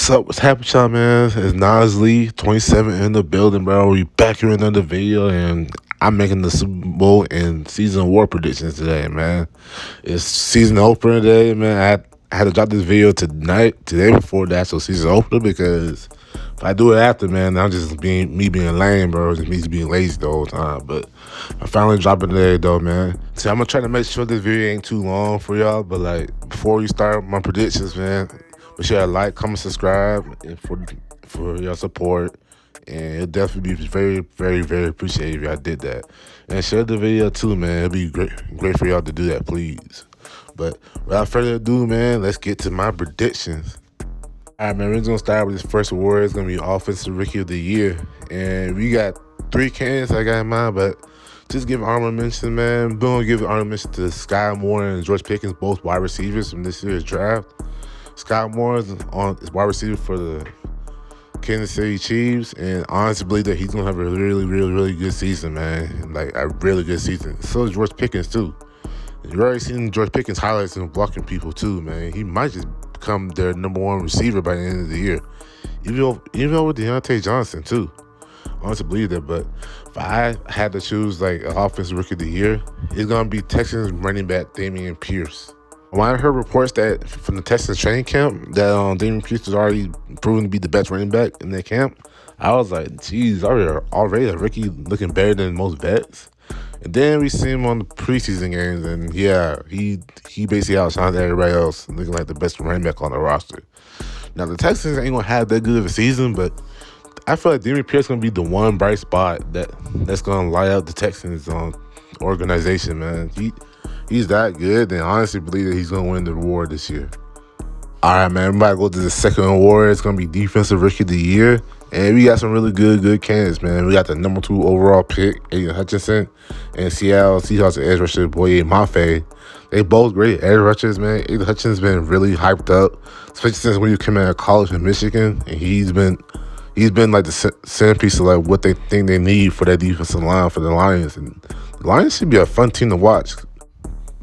What's up? What's happening, y'all, man? It's Nas Lee, 27 in the building, bro. We back here in another video, and I'm making the Super Bowl and season award predictions today, man. It's season opener today, man. I had to drop this video today before the actual season opener because if I do it after, man, I'm just being lame, bro. Just me being lazy the whole time. But I finally dropped it today, though, man. So I'm gonna try to make sure this video ain't too long for y'all. But like before we start my predictions, man, make sure you like, comment, subscribe, and for your support. And it'll definitely be very, very, very appreciated if y'all did that. And share the video too, man. It'll be great for y'all to do that, please. But without further ado, man, let's get to my predictions. All right, man, we're going to start with this first award. It's going to be Offensive Rookie of the Year. And we got three candidates I got in mind, but just give honorable mention, man. We're going to give honorable mention to Sky Moore and George Pickens, both wide receivers from this year's draft. Sky Moore is wide receiver for the Kansas City Chiefs, and I honestly believe that he's going to have a really, really, really good season, man. Like, a really good season. So is George Pickens, too. You've already seen George Pickens highlights and blocking people, too, man. He might just become their number one receiver by the end of the year. Even with Deontay Johnson, too. I honestly believe that, but if I had to choose, like, an offensive rookie of the year, it's going to be Texans running back Dameon Pierce. When I heard reports that from the Texans training camp that Dameon Pierce was already proven to be the best running back in that camp, I was like, geez, already a rookie looking better than most vets. And then we see him on the preseason games, and yeah, he basically outshined everybody else, looking like the best running back on the roster. Now, the Texans ain't going to have that good of a season, but I feel like Dameon Pierce is going to be the one bright spot that's going to light up the Texans organization, man. He's that good, and I honestly believe that he's going to win the award this year. All right, man, everybody go to the second award. It's going to be Defensive Rookie of the Year. And we got some really good candidates, man. We got the number 2 overall pick, Aiden Hutchinson, and Seattle Seahawks edge rusher Boye Mafe. They both great edge rushers, man. Aiden Hutchinson's been really hyped up, especially since when he came out of college in Michigan, and he's been like the centerpiece of like what they think they need for that defensive line for the Lions. And the Lions should be a fun team to watch.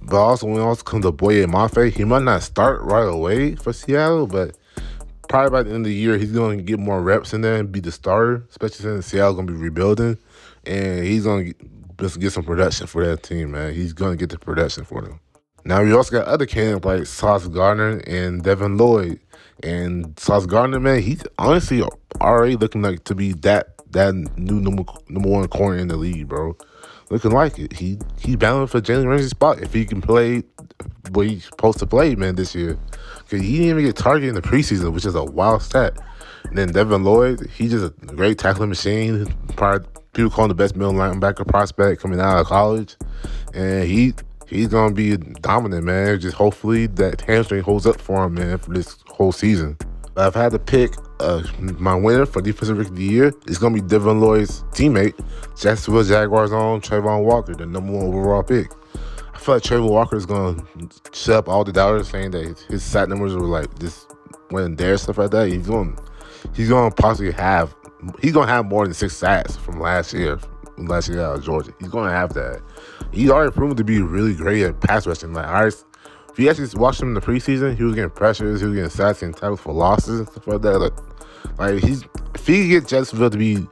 But also, when it comes to Boye Mafe, he might not start right away for Seattle, but probably by the end of the year, he's going to get more reps in there and be the starter, especially since Seattle's going to be rebuilding. And he's going to get some production for that team, man. He's going to get the production for them. Now, we also got other candidates like Sauce Gardner and Devin Lloyd. And Sauce Gardner, man, he's honestly already looking like to be that new number one corner in the league, bro. Looking like it. He's battling for Jalen Ramsey's spot if he can play what he's supposed to play, man, this year. Because he didn't even get targeted in the preseason, which is a wild stat. And then Devin Lloyd, he's just a great tackling machine. Probably people call him the best middle linebacker prospect coming out of college. And he's going to be dominant, man. Just hopefully that hamstring holds up for him, man, for this whole season. But if I had to pick my winner for Defensive Rookie of the Year, it's going to be Devin Lloyd's teammate, Jacksonville Jaguars' own Trayvon Walker, the number 1 overall pick. I feel like Trayvon Walker is going to shut up all the doubters saying that his sack numbers were like just wasn't there, stuff like that. He's going to have more than 6 sacks from last year out of Georgia. He's going to have that. He's already proven to be really great at pass rushing. Like, if you actually watched him in the preseason, he was getting pressures, he was getting sacks and tackles for losses and stuff like that. Like if he get Jacksonville to be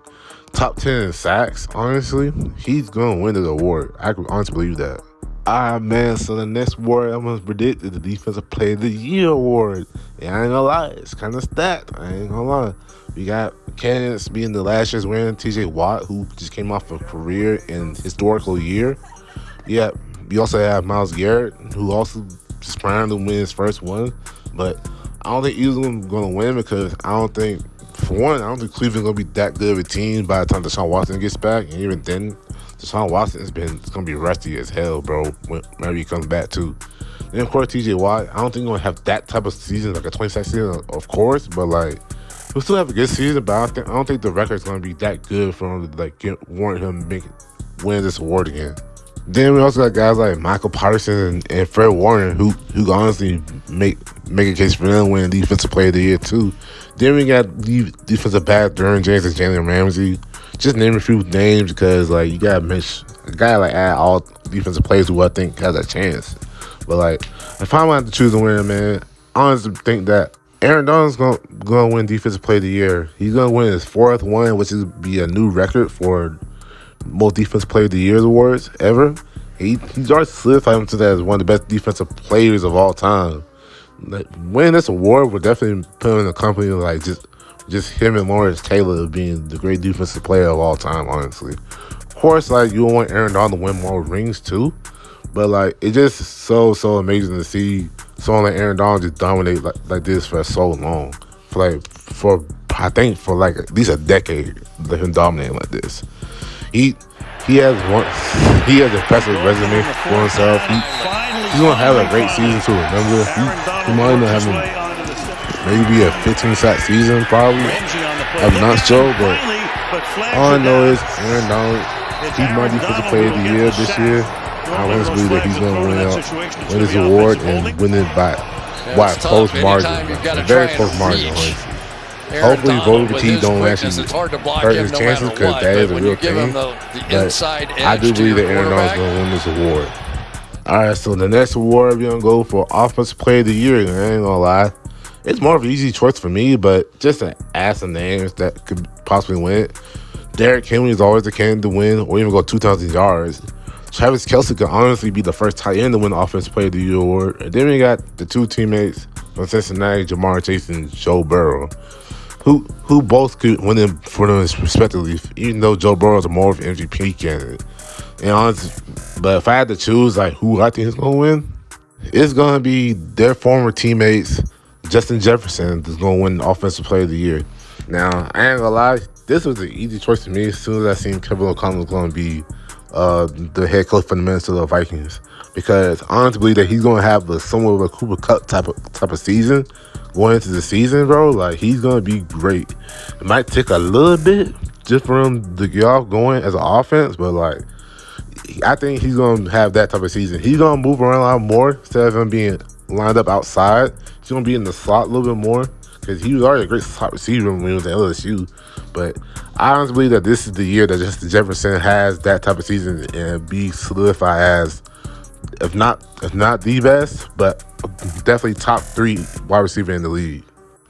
top 10 in sacks, honestly, he's going to win the award. I could honestly believe that. All right, man, so the next award I'm going to predict is the Defensive Player of the Year award. And I ain't going to lie, it's kind of stacked. I ain't going to lie. We got candidates being the last year's winner, TJ Watt, who just came off a career and historical year. Yeah, we also have Myles Garrett, who also just trying to win his first one. But I don't think he's going to win because I don't think Cleveland's going to be that good of a team by the time Deshaun Watson gets back. And even then, Deshaun Watson it's going to be rusty as hell, bro, whenever he comes back, too. And, of course, TJ Watt, I don't think he's going to have that type of season, like a 26 season, of course. But, like, he'll still have a good season, but I don't think the record's going to be that good for him to, like, warrant him win this award again. Then we also got guys like Michael Patterson and Fred Warner who honestly make a case for them winning Defensive Player of the Year too. Then we got defensive back Derwin James and Jalen Ramsey. Just name a few names because like you gotta mention a guy like add all defensive players who I think has a chance. But like if I'm going to choose a winner, man, I honestly think that Aaron Donald's gonna win Defensive Player of the Year. He's gonna win his fourth one, which is be a new record for most Defensive Player of the Year awards ever. He's already solidified himself as one of the best defensive players of all time. Like, winning this award would definitely put him in a company like just him and Lawrence Taylor being the great defensive player of all time. Honestly, of course, like you want Aaron Donald to win more rings too, but like it's just so amazing to see someone like Aaron Donald just dominate like this for so long. For I think for like at least a decade, let him dominate like this. He he has one he has an impressive resume for himself. He's gonna have a great season to remember. He might not have maybe a 15-sack season probably. I'm not sure, but all I know is Aaron Donald. He's my defensive player of the year this year. I honestly believe that he's gonna win this award and win it by a close margin, a very close margin. Honestly. Hopefully, Vote T don't actually hurt his chances because that is a real team. But I do believe that Aaron Donald's going to win this award. All right, so the next award we're going to go for Offensive Player of the Year. I ain't going to lie. It's more of an easy choice for me, but just to add some names that could possibly win it. Derrick Henry is always the candidate to win or even go 2,000 yards. Travis Kelce could honestly be the first tight end to win the Offensive Player of the Year award. And then we got the two teammates from Cincinnati, Jamar Chase and Joe Burrow, who both could win them for them respectively, even though Joe Burrow is more of an MVP candidate. And honestly, but if I had to choose like who I think is gonna win, it's gonna be their former teammates, Justin Jefferson, that's gonna win the Offensive Player of the Year. Now, I ain't gonna lie, this was an easy choice to me as soon as I seen Kevin O'Connell was gonna be the head coach for the Minnesota Vikings, because I honestly believe that he's gonna have somewhat of a Cooper Kupp type of season going into the season, bro. Like he's gonna be great. It might take a little bit just for him to get off going as an offense, but like I think he's gonna have that type of season. He's gonna move around a lot more instead of him being lined up outside. He's gonna be in the slot a little bit more because he was already a great slot receiver when he was at LSU. But I honestly believe that this is the year that Justin Jefferson has that type of season and be solidified as, if not the best, but definitely top 3 wide receiver in the league.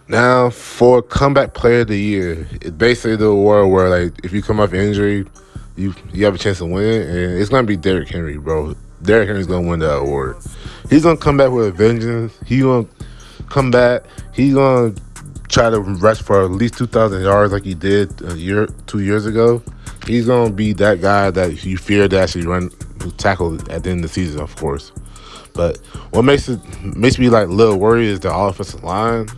Now, for Comeback Player of the Year, it's basically the award where like if you come off injury, you have a chance to win, and it's gonna be Derrick Henry, bro. Derrick Henry's gonna win that award. He's gonna come back with a vengeance. He's gonna come back. He's gonna try to rush for at least 2,000 yards like he did 2 years ago. He's gonna be that guy that you fear to actually tackle at the end of the season, of course. But what makes me like a little worried is the offensive line.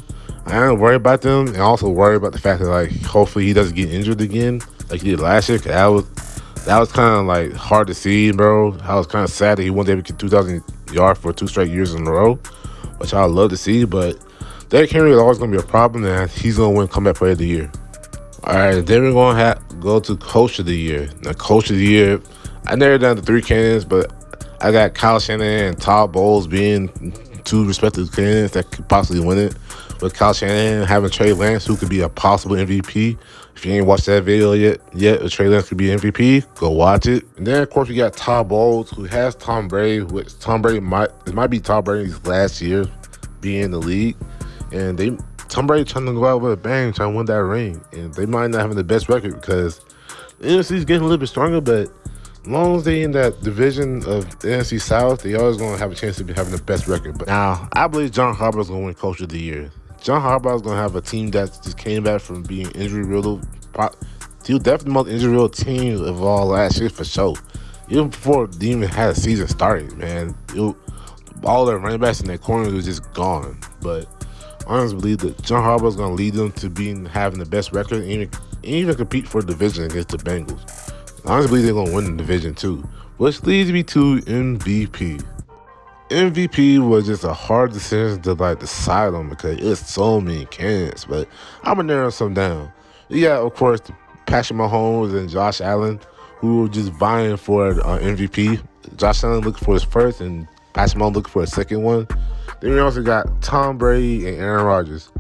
I ain't worried about them, and also worried about the fact that like hopefully he doesn't get injured again like he did last year. Cause that was kind of like hard to see, bro. I was kind of sad that he wasn't able to get 2,000 yards for 2 straight years in a row, which I would love to see. But Derrick Henry is always going to be a problem, and he's going to win Comeback Player of the Year. All right, then we're going to go to Coach of the Year. Now, Coach of the Year, I narrowed down to 3 candidates, but I got Kyle Shanahan and Todd Bowles being 2 respective candidates that could possibly win it. With Kyle Shanahan having Trey Lance, who could be a possible MVP. If you ain't watched that video yet, Trey Lance could be MVP, go watch it. And then, of course, we got Todd Bowles, who has Tom Brady, which Tom Brady might be Tom Brady's last year being in the league. And Tom Brady trying to go out with a bang, trying to win that ring. And they might not have the best record because the NFC's getting a little bit stronger, but as long as they in that division of the NFC South, they always going to have a chance to be having the best record. But now, I believe John Harbaugh is going to win Coach of the Year. John Harbaugh is going to have a team that just came back from being injury-riddled. He was definitely the most injury-riddled team of all last year for sure. Even before they even had a season started, man. All their running backs in their corners was just gone. But I honestly believe that John Harbaugh is going to lead them to having the best record and even compete for the division against the Bengals. I honestly believe they're going to win the division too. Which leads me to MVP. MVP was just a hard decision to like decide on because it's so many candidates, but I'm gonna narrow some down. Yeah, of course, Patrick Mahomes and Josh Allen, who were just vying for MVP. Josh Allen looking for his first, and Patrick Mahomes looking for his second one. Then we also got Tom Brady and Aaron Rodgers.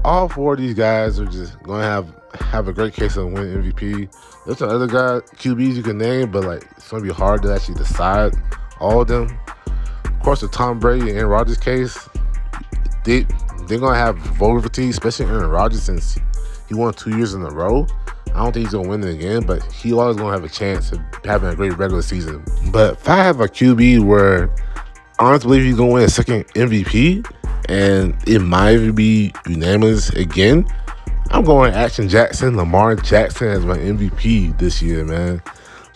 All 4 of these guys are just gonna have a great case of winning MVP. There's some other QBs you can name, but like it's gonna be hard to actually decide all of them. Of course, the Tom Brady and Aaron Rodgers case, they they're gonna have voter fatigue, especially Aaron Rodgers, since he won 2 years in a row. I don't think he's gonna win it again, but he always gonna have a chance of having a great regular season. But if I have a QB where I honestly believe he's gonna win a second MVP, and it might even be unanimous again, I'm going Action Jackson, Lamar Jackson as my MVP this year, man.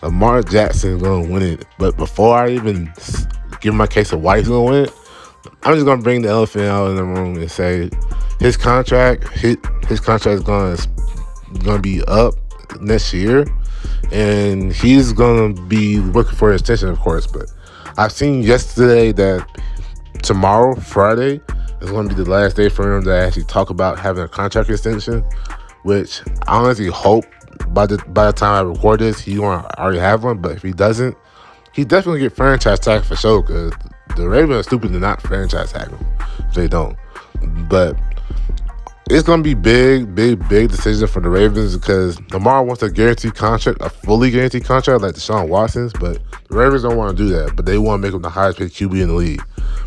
Lamar Jackson is going to win it. But before I even give my case of why he's going to win it, I'm just going to bring the elephant out in the room and say his contract is going to be up next year, and he's going to be looking for an extension, of course. But I've seen yesterday that tomorrow, Friday, is going to be the last day for him to actually talk about having a contract extension, which I honestly hope by the time I record this, he won't already have one. But if he doesn't, he definitely get franchise tag for sure, because the Ravens are stupid to not franchise tag him if they don't. But it's going to be big decision for the Ravens, because Lamar wants a guaranteed contract, a fully guaranteed contract like Deshaun Watson's, but the Ravens don't want to do that. But they want to make him the highest paid QB in the league.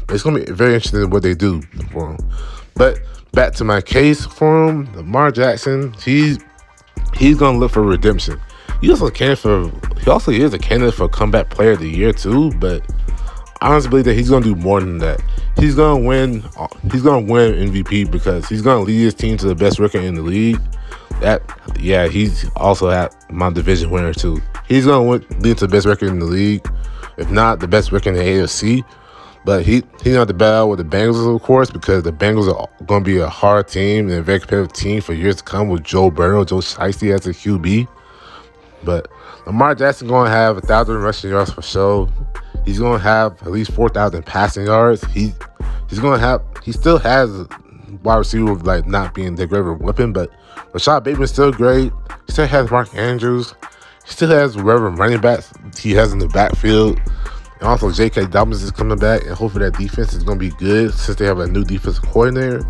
But it's going to be very interesting what they do for him. But back to my case for him, Lamar Jackson, he's going to look for redemption. He also is a candidate for comeback player of the year too, but I honestly believe that he's going to do more than that. He's going to win MVP because he's going to lead his team to the best record in the league. He's also at my division winner too. He's going to lead to the best record in the league, if not the best record in the AFC. But he's not the battle with the Bengals, of course, because the Bengals are going to be a hard team and a very competitive team for years to come with Joe Shiesty as a QB. But Lamar Jackson going to have 1,000 rushing yards for sure. He's going to have at least 4,000 passing yards. He still has wide receiver like not being the great weapon, but Rashad Bateman's still great. He still has Mark Andrews. He still has whatever running backs he has in the backfield. And also J.K. Dobbins is coming back, and hopefully that defense is going to be good since they have a new defensive coordinator.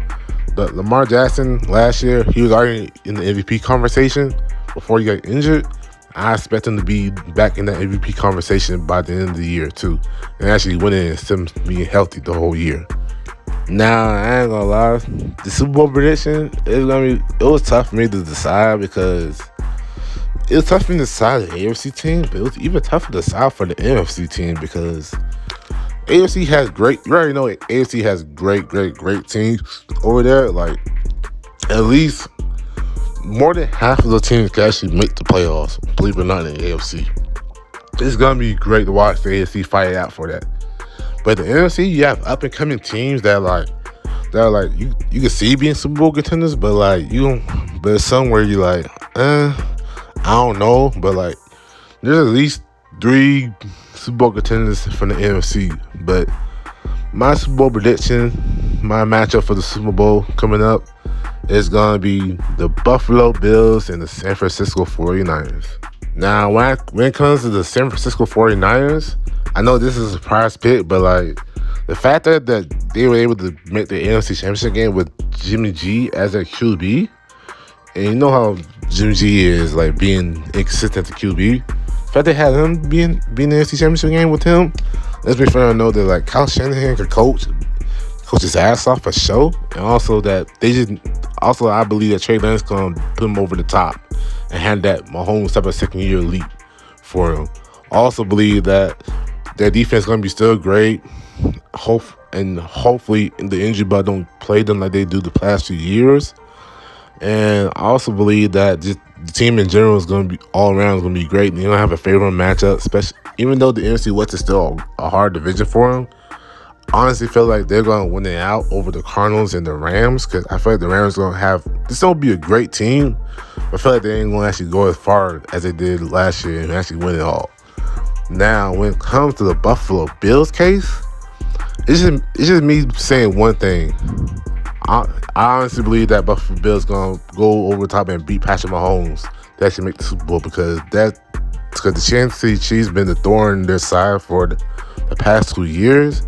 But Lamar Jackson, last year, he was already in the MVP conversation before he got injured. I expect him to be back in that MVP conversation by the end of the year too, and actually winning and still being healthy the whole year. Now, I ain't gonna lie, the Super Bowl prediction, it was tough for me to decide, because it was tough for me to decide the AFC team, but it was even tougher to decide for the NFC team, because AFC has you already know AFC has great teams over there. Like, at least more than half of the teams can actually make the playoffs, believe it or not, in the AFC. It's going to be great to watch the AFC fight out for that. But the NFC, you have up-and-coming teams that are you can see being Super Bowl contenders, but there's some where you're like, I don't know, but there's at least 3 Super Bowl contenders from the NFC. But my Super Bowl prediction, my matchup for the Super Bowl coming up, is going to be the Buffalo Bills and the San Francisco 49ers. Now, when it comes to the San Francisco 49ers, I know this is a surprise pick, but the fact that they were able to make the NFC Championship game with Jimmy G as their QB, and you know how Jimmy G is, being inconsistent to QB. The fact they had him being in the NFC Championship game with him, lets me fair to know that Kyle Shanahan could coach his ass off for sure, and also that I believe that Trey Lance gonna put him over the top and hand that Mahomes type of second-year leap for him. I also believe that their defense is gonna be still great. Hopefully the injury bug don't play them like they do the past few years. And I also believe that just the team in general is going to be all around is going to be great. And they're going to have a favorable matchup, especially even though the NFC West is still a hard division for them. I honestly feel like they're going to win it out over the Cardinals and the Rams, because I feel like the Rams are going to have this. Will be a great team, but I feel like they ain't going to actually go as far as they did last year and actually win it all. Now, when it comes to the Buffalo Bills case, it's just me saying one thing. I honestly believe that Buffalo Bills gonna go over the top and beat Patrick Mahomes to actually make the Super Bowl, because the Kansas City Chiefs been the thorn in their side for the past 2 years.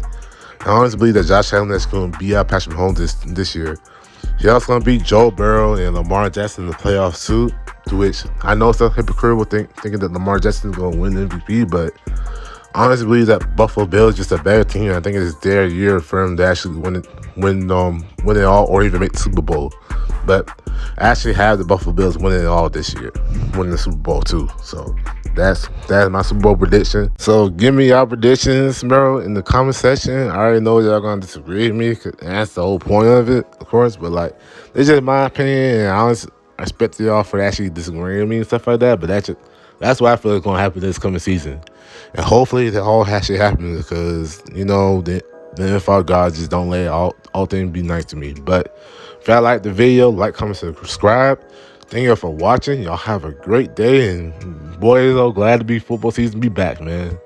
I honestly believe that Josh Allen is going to beat out Patrick Mahomes this year. He also going to beat Joe Burrow and Lamar Jackson in the playoffs too, to which I know it's a hypocritical thinking that Lamar Jackson is going to win the MVP, but honestly believe that Buffalo Bills just a better team. I think it's their year for them to actually win it all or even make the Super Bowl. But I actually have the Buffalo Bills winning it all this year, winning the Super Bowl too. So that's my Super Bowl prediction. So give me your predictions, bro, in the comment section. I already know y'all gonna disagree with me, 'cause that's the whole point of it, of course. But like, it's just my opinion, and I respect y'all for actually disagreeing with me and stuff like that. But that's what I feel is gonna happen this coming season, and hopefully that all actually happens because the NFL gods just don't let all things be nice to me. But if y'all like the video, like, comment, subscribe. Thank you for watching. Y'all have a great day, and boys, glad to be football season be back, man.